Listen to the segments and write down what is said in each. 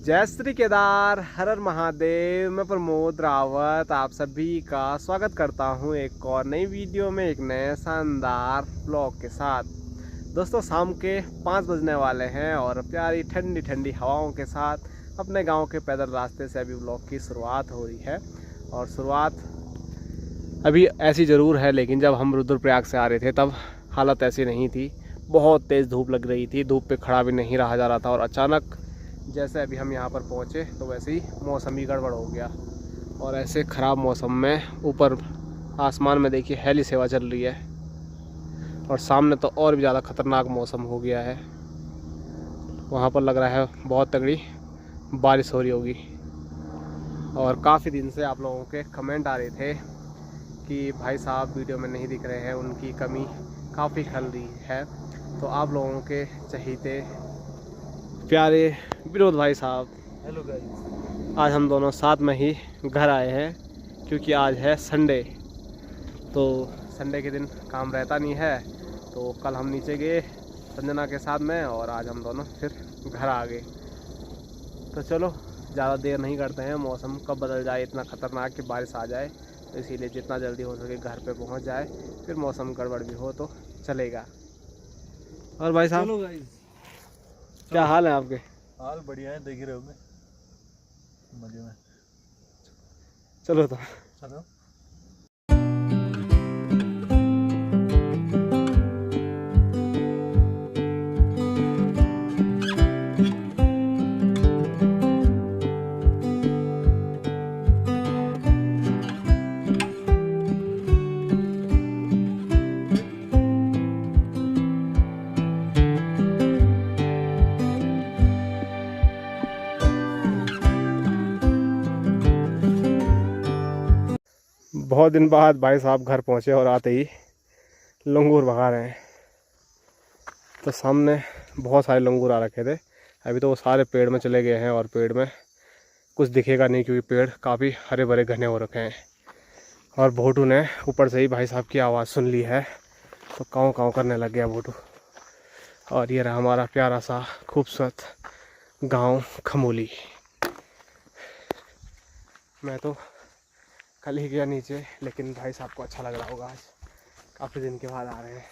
जय श्री केदार, हर हर महादेव। मैं प्रमोद रावत आप सभी का स्वागत करता हूं एक और नई वीडियो में, एक नए शानदार ब्लॉग के साथ। दोस्तों, शाम के 5 बजने वाले हैं और प्यारी ठंडी ठंडी हवाओं के साथ अपने गांव के पैदल रास्ते से अभी ब्लॉग की शुरुआत हो रही है। और शुरुआत अभी ऐसी ज़रूर है, लेकिन जब हम रुद्रप्रयाग से आ रहे थे तब हालत ऐसी नहीं थी। बहुत तेज़ धूप लग रही थी, धूप पे खड़ा भी नहीं रहा जा रहा था। और अचानक जैसे अभी हम यहाँ पर पहुँचे तो वैसे ही मौसम ही गड़बड़ हो गया। और ऐसे ख़राब मौसम में ऊपर आसमान में देखिए हेली सेवा चल रही है, और सामने तो और भी ज़्यादा ख़तरनाक मौसम हो गया है। वहाँ पर लग रहा है बहुत तगड़ी बारिश हो रही होगी। और काफ़ी दिन से आप लोगों के कमेंट आ रहे थे कि भाई साहब वीडियो में नहीं दिख रहे हैं, उनकी कमी काफ़ी खल रही है। तो आप लोगों के चहीते प्यारे विनोद भाई साहब, हेलो गाइस, आज हम दोनों साथ में ही घर आए हैं, क्योंकि आज है संडे। तो संडे के दिन काम रहता नहीं है, तो कल हम नीचे गए संजना के साथ में, और आज हम दोनों फिर घर आ गए। तो चलो ज़्यादा देर नहीं करते हैं, मौसम कब बदल जाए इतना ख़तरनाक कि बारिश आ जाए, तो इसीलिए जितना जल्दी हो सके घर पे पहुंच जाए। फिर मौसम गड़बड़ भी हो तो चलेगा। और भाई साहब, चलो गाइस, क्या हाल है आपके? हाल बढ़िया है, देख ही रहे होगे मजे में। चलो तो चलो। बहुत दिन बाद भाई साहब घर पहुंचे और आते ही लंगूर भगा रहे हैं। तो सामने बहुत सारे लंगूर आ रखे थे, अभी तो वो सारे पेड़ में चले गए हैं और पेड़ में कुछ दिखेगा नहीं, क्योंकि पेड़ काफ़ी हरे भरे घने हो रखे हैं। और भोटू ने ऊपर से ही भाई साहब की आवाज़ सुन ली है, तो काँव काँव करने लग गया भोटू। और ये रहा हमारा प्यारा सा खूबसूरत गाँव खमोली। मैं तो कल ही गया नीचे, लेकिन भाई साहब को अच्छा लग रहा होगा, आज काफ़ी दिन के बाद आ रहे हैं।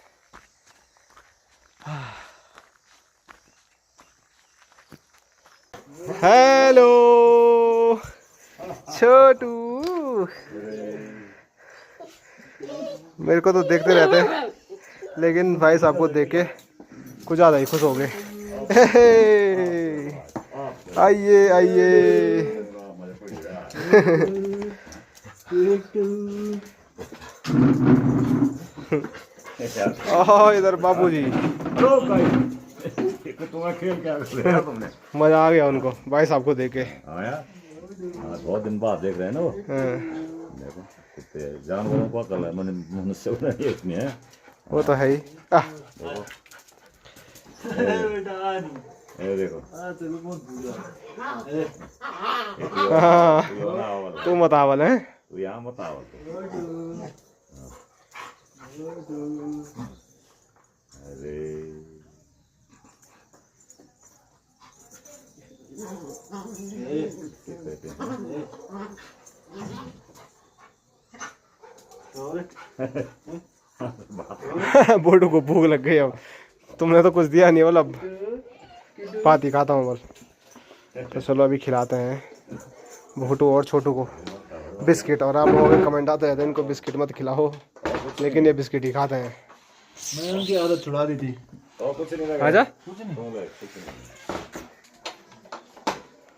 हेलो छोटू, मेरे को तो देखते रहते, लेकिन भाई साहब को देख के कुछ ज़्यादा ही खुश हो गए। आइए आइए। इधर बाबूजी, तुम्हारा खेल क्या कर तुमने? मजा आ गया उनको भाई साहब को देख के। हाँ, बहुत दिन बाद देख रहे हैं ना वो। देखो कितने जानवरों को अकल है, मनुष्य को नहीं इतनी है। वो तो है ही। ये देखो, तू मत आवल है, तू यहाँ मत आओ। अरे बोटू को भूख लग गई। अब तुमने तो कुछ दिया नहीं, बोला पाती खाता हूँ बस। तो चलो अभी खिलाते हैं भोटू और छोटू को बिस्किट। और आप लोगों के कमेंट आते रहते हैं इनको बिस्किट मत खिलाओ, लेकिन ये बिस्किट ही खाते हैं। मैंने उनकी आदत छुड़ा दी थी। आजा कुछ नहीं।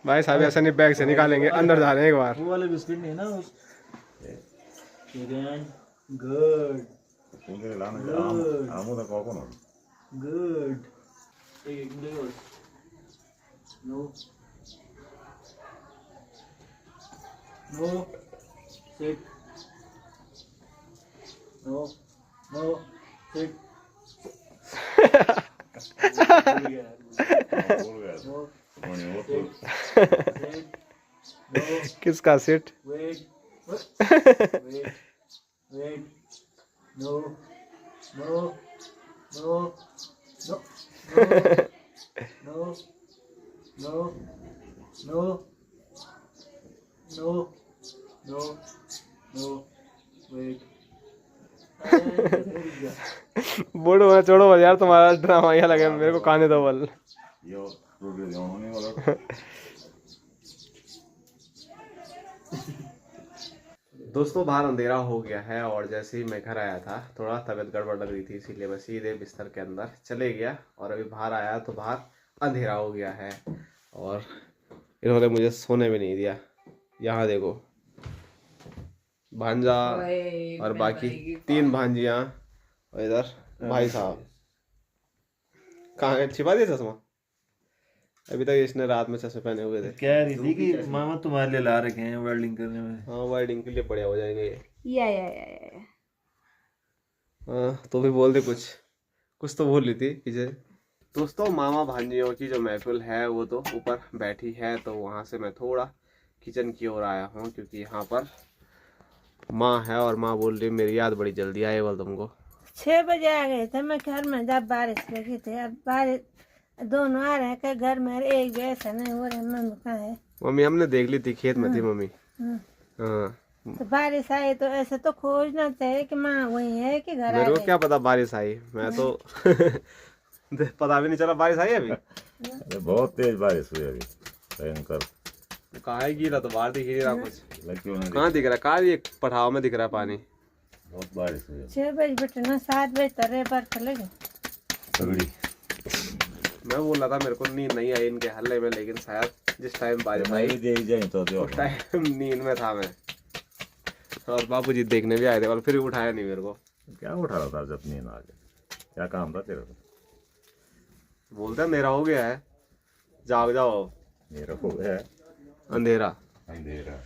भाई साहब, ऐसा नहीं बैग से निकालेंगे, अंदर जा रहे हैं एक बार। वो वाले बिस्किट नहीं ना उस। Good good. एक minute. No no sit. No no sit. किसका seat? Wait wait wait. No no no no no no no no no no wait बोलो मैं छोड़ो बस यार, तुम्हारा ड्रामा यहाँ लगे, मेरे को खाने दो बल। यो रोटी होने वाला। दोस्तों बाहर अंधेरा हो गया है और जैसे ही मैं घर आया था, थोड़ा तबीयत गड़बड़ लग रही थी, इसीलिए मैं सीधे बिस्तर के अंदर चले गया और अभी बाहर आया तो बाहर अंधेरा हो गया है और इन्होंने मुझे सोने भी नहीं दिया। यहाँ देखो भांजा और बाकी 3 भांजियाँ और इधर भाई साहब। कहाँ गए? छिपा दिया चश्मा? अभी तक इसने रात में चश्मे पहने हुए थे। कह रही थी कि मामा तुम्हारे लिए ला रखे हैं वेल्डिंग करने में। हाँ वाइडिंग के लिए बढ़िया हो जाएंगे ये। या हाँ तो भी बोल दे, कुछ तो बोल रही थी पीछे। दोस्तों मामा भांजियों की जो महफिल है वो तो ऊपर बैठी है, तो वहाँ से मैं थोड़ा किचन की ओर आया हूँ क्योंकि यहाँ पर माँ है और माँ बोल रही मेरी याद बड़ी जल्दी आए बोल तुमको। 6 बजे आ गए थे मैं घर में, जब बारिश लगी थी। अब बारिश दोनों आ रहे हैं घर में, एक भी ऐसा नहीं हो रहा। मम्मी कहाँ है? मम्मी हमने देख ली थी, खेत में थी मम्मी। हाँ तो बारिश आई तो ऐसे तो खोजना चाहिए कि माँ वही है कि घर आ मेरे को गई। क्या पता बारिश आई, मैं तो पता भी नहीं चला बारिश आई अभी। अरे बहुत तेज बारिश हुई अभी, भयंकर। कहाँ है गिरा? तो बाहर दिख ही नहीं रहा कुछ। लड़कियों ने कहाँ दिख रहा है? कहाँ ये पठाव में दिख रहा है पानी? बहुत बारिश हुई। 6 बजे बेटे ना 7 बजे तक बर्फ लगी। तगड़ी। मैं बोल रहा था मेरे को नींद नहीं आई इनके हल्ले में, लेकिन शायद जिस टाइम बारिश आई दे जाए तो उस टाइम नींद में था मैं। और बापूजी देखने भी आए थे और फिर भी उठाया नहीं मेरे को। क्या उठा रहा था जब नींद आ गई? क्या काम था तेरा? बोलते अंधेरा हो गया है, जाग जाओ। मेरा हो गया अंधेरा। अंधेरा।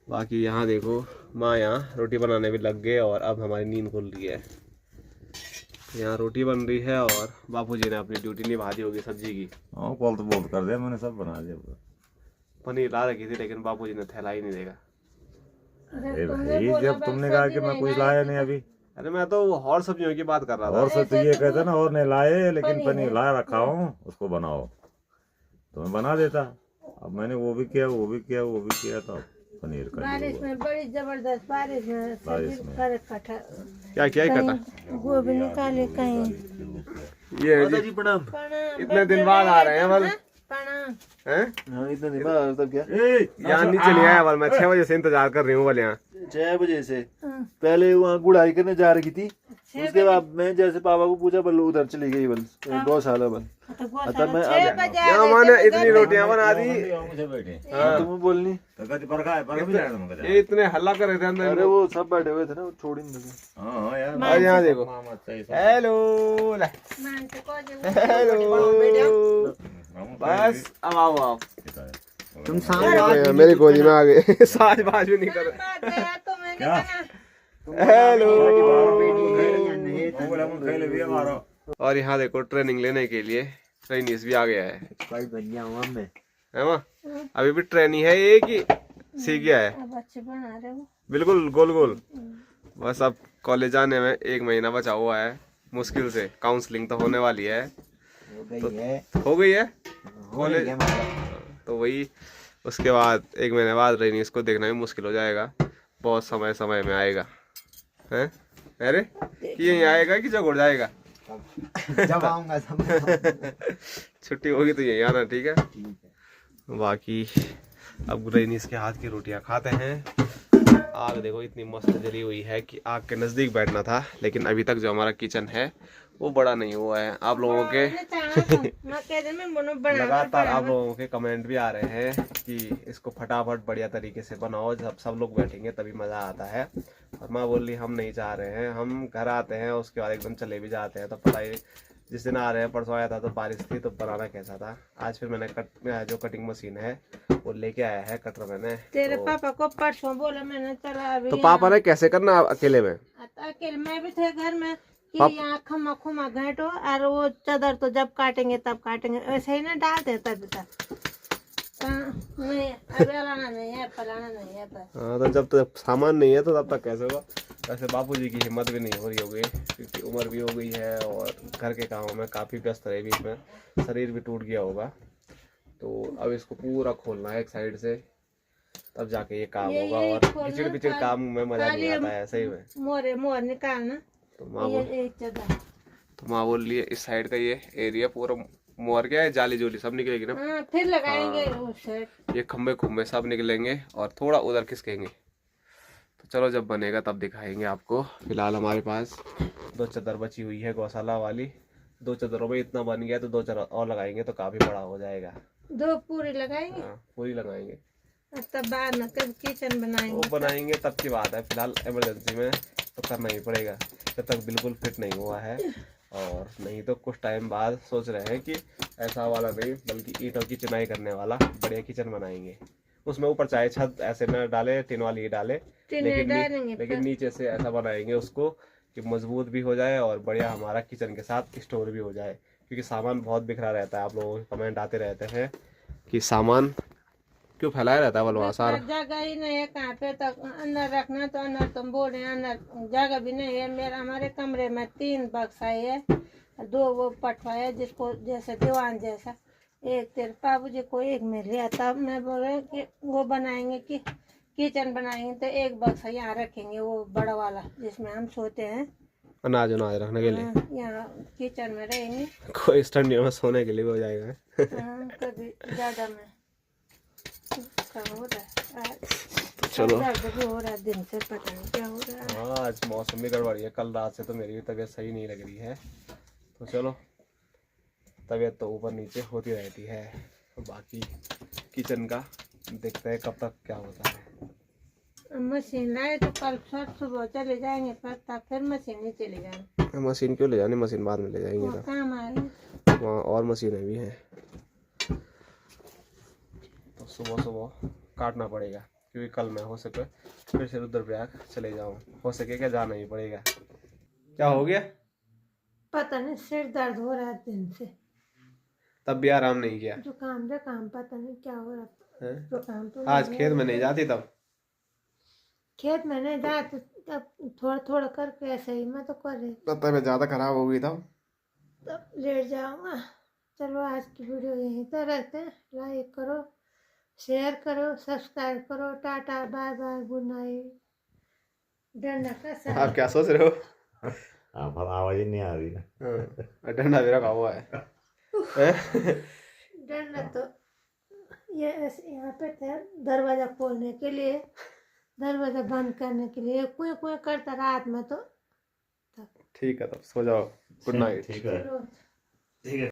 बाकी यहाँ देखो माँ यहाँ रोटी बनाने भी लग गए और अब हमारी नींद खुल रही है। यहाँ रोटी बन रही है और बापूजी ने अपनी ड्यूटी निभा दी होगी सब्जी की। हाँ कॉल तो बहुत कर दिया मैंने, सब बना दिया। पनीर ला रखी थी लेकिन बापूजी ने थैला ही नहीं देगा। अरे भाई जब तुमने कहा कि मैं कुछ लाया नहीं अभी। अरे मैं तो और सब्जियों की बात कर रहा था। और सब तो ये कहते ना और नहीं लाए, लेकिन पनीर ला रखा हूँ, उसको बनाओ तो मैं बना देता। अब मैंने वो भी किया वो भी किया वो भी किया, तो पनीर का बारिश में बड़ी जबरदस्त बारिश में सब्जी कर कटा। क्या क्या ही कटा? गोभी निकाले कहीं। ये जी प्रणाम। इतने दिन बाद आ रहे हैं बल प्रणाम। हैं? हाँ इतना नहीं बाहर तब क्या यहाँ नीचे नहीं आया बल, मैं 6 बजे से इंतजार कर रही हूँ बल यहाँ। 6 बजे से पहले वहाँ गुड़ाई करने जा रही थी, उसके बाद मैं जैसे पापा को पूछा बल उधर चली गई बल गौशाला बल। तो मैं 6 बजे आ यहाँ गए मैंने थे इतनी रोटियां बना दी। मुझे बैठे तुम्हें बोलनी। तो कहती परखा है, परखा भी जाएगा तुमको। ये इतने हल्ला कर रहे थे अंदर। अरे वो सब बैठे हुए थे ना, वो छोड़ ही नहीं थे। हाँ यार। और यहाँ देखो मामा सही सब। हेलो मान से को जो हेलो। बस अब आओ आप। तुम मेरी गोदी में आ गए। साज बाज भी नहीं कर रहे। बात है यार, तो मैंने कहा हेलो। हेलो। और यहाँ देखो ट्रेनिंग लेने के लिए ट्रेनिस भी आ गया है। है माँ? अभी भी ट्रेनी है ये कि सीख गया है? अब अच्छे बना रहे हो। बिल्कुल गोल गोल। बस अब कॉलेज जाने में 1 महीना बचा हुआ है, मुश्किल से। काउंसलिंग तो होने वाली है। हो गई है कॉलेज, तो वही उसके बाद 1 महीने बाद ट्रेनिंग इसको देखना भी मुश्किल हो जाएगा। बहुत समय में आएगा। हैं? अरे कि यहीं आएगा कि जगह जाएगा? जब आऊंगा छुट्टी होगी तो यहीं आना, ठीक है? बाकी अब रेनीस के हाथ की रोटियां खाते हैं। आग देखो इतनी मस्त जली हुई है कि आग के नज़दीक बैठना था, लेकिन अभी तक जो हमारा किचन है वो बड़ा नहीं हुआ है। आप लोगों के लगातार आप लोगों के कमेंट भी आ रहे हैं कि इसको फटाफट बढ़िया तरीके से बनाओ, जब सब लोग बैठेंगे तभी मज़ा आता है। और माँ बोल रही हम नहीं चाह रहे हैं, हम घर आते हैं उसके बाद एकदम चले भी जाते हैं। तो पता ही जिस दिन आ रहे हैं, परसों आया था तो बारिश थी, तो बनाना कैसा था। आज फिर मैंने जो कटिंग मशीन है वो लेके आया है, कटर मैंने। तेरे पापा को परसों बोला मैंने, चला अभी तो पापा ने कैसे करना अकेले में? अकेले मैं भी थे घर में कि यहाँ खमा खुमा घाटो और वो चादर तो जब काटेंगे तब काटेंगे, ऐसे ही ना डालते तब तक। नहीं अभी लाना नहीं है, फलाना नहीं है बस। हाँ तो जब तक सामान नहीं है तो तब तक कैसे होगा? वैसे बापूजी की हिम्मत भी नहीं हो रही होगी क्योंकि उम्र भी हो गई है और घर के कामों में काफ़ी व्यस्त रहे, बीच में शरीर भी टूट गया होगा। तो अब इसको पूरा खोलना है एक साइड से, तब जाके ये काम होगा। ये और खोलना, किचड़ पिचड़ काम में मजा नहीं आता है सही में। मोर निकालना। तो माँ ये बोल एक चादर। तो माँ बोल रही है इस साइड का ये एरिया पूरा मोर क्या है, जाली जोली सब निकलेगी ना। हाँ, फिर लगाएंगे उस साइड। ये खम्भे खुम्बे सब निकलेंगे और थोड़ा उधर खिसकेंगे। तो चलो जब बनेगा तब दिखाएंगे आपको। फिलहाल हमारे पास 2 चादर बची हुई है गौशाला वाली। 2 चादरों में इतना बन गया तो 2 चादर और लगाएंगे तो काफी बड़ा हो जाएगा। 2 पूरी लगाएंगे। हाँ पूरी लगाएंगे, तब बाद में कब किचन वो बनाएंगे। बनाएंगे तब की बात है। फिलहाल इमरजेंसी में तो करना ही पड़ेगा जब तक बिल्कुल फिट नहीं हुआ है। और नहीं तो कुछ टाइम बाद सोच रहे हैं कि ऐसा वाला नहीं बल्कि ईंटों की चिनाई करने वाला बढ़िया किचन बनाएंगे। उसमें ऊपर चाहे छत ऐसे न डाले, टिन वाली ही डाले, लेकिन नीचे से ऐसा बनाएंगे उसको कि मजबूत भी हो जाए और बढ़िया हमारा किचन के साथ स्टोर भी हो जाए। क्योंकि सामान बहुत बिखरा रहता है, आप लोगों के कमेंट आते रहते हैं कि सामान क्यों फैलाया रहता है वहाँ सारा। जगह ही नहीं है कहाँ पे तक अंदर रखना, तो अंदर तुम बोल रहे हैं अंदर जगह भी नहीं है। मेरा हमारे कमरे में 3 बक्सा है, 2 वो पटवा है जिसको जैसे दीवान जैसा। एक तेरे बाबूजी को एक मिल गया, तब मैं बोल रही कि वो बनाएंगे कि किचन बनाएंगे तो एक बक्सा यहाँ रखेंगे, वो बड़ा वाला जिसमें हम सोते हैं। अनाज अनाज रखने के लिए हाँ, यहाँ किचन में रहेंगे। कोई इस ठंडियों में सोने के लिए भी हो जाएगा। हाँ, कभी ज्यादा में कम हो रहा है। तो चलो दर्द भी हो रहा है दिन से, पता नहीं क्या हो रहा है। हाँ आज मौसम भी गड़बड़ी है। कल रात से तो मेरी भी तबीयत सही नहीं लग रही है। तो चलो तबीयत तो ऊपर नीचे होती रहती है। बाकी किचन का देखते हैं कब तक क्या होता है। मशीन लाए तो कल सुबह चले जाएंगे, पर तब फिर मशीन नहीं चले जाएंगे। मशीन क्यों ले जानी, मशीन बाद में ले जाएंगे। वो काम आएगी। वहाँ और मशीनें भी हैं तो सुबह सुबह काटना पड़ेगा। क्योंकि कल मैं हो सके फिर से रुद्रप्रयाग चले जाऊँ, हो सके क्या जाना ही पड़ेगा। क्या हो गया? पता नहीं सिर दर्द हो रहा है दिन से, तब भी आराम नहीं किया जुकाम पता नहीं क्या हो रहा है। हैं? जुकाम तो आज खेत में नहीं जाती तब? खेत में नहीं जाते, तब थोड़ा थोड़ा करके ऐसे ही मैं तो कर रही, तबीयत ज़्यादा खराब हो गई तब। तब लेट जाऊंगा। चलो आज की वीडियो यहीं तक रखते हैं। लाइक करो, शेयर करो, सब्सक्राइब करो। Tata, bye bye, good night. डंडा का आप क्या सोच रहे हो? आप आवाज ही नहीं आ रही ना। हाँ, डंडा भी रखा हुआ है। डंडा तो ये ऐसे यहाँ पे था दरवाजा खोलने के लिए, दरवाजा बंद करने के लिए। कुएं कुएं करता रात में तो। ठीक है तब सो जाओ, गुड नाइट। ठीक है चलो। ठीक है।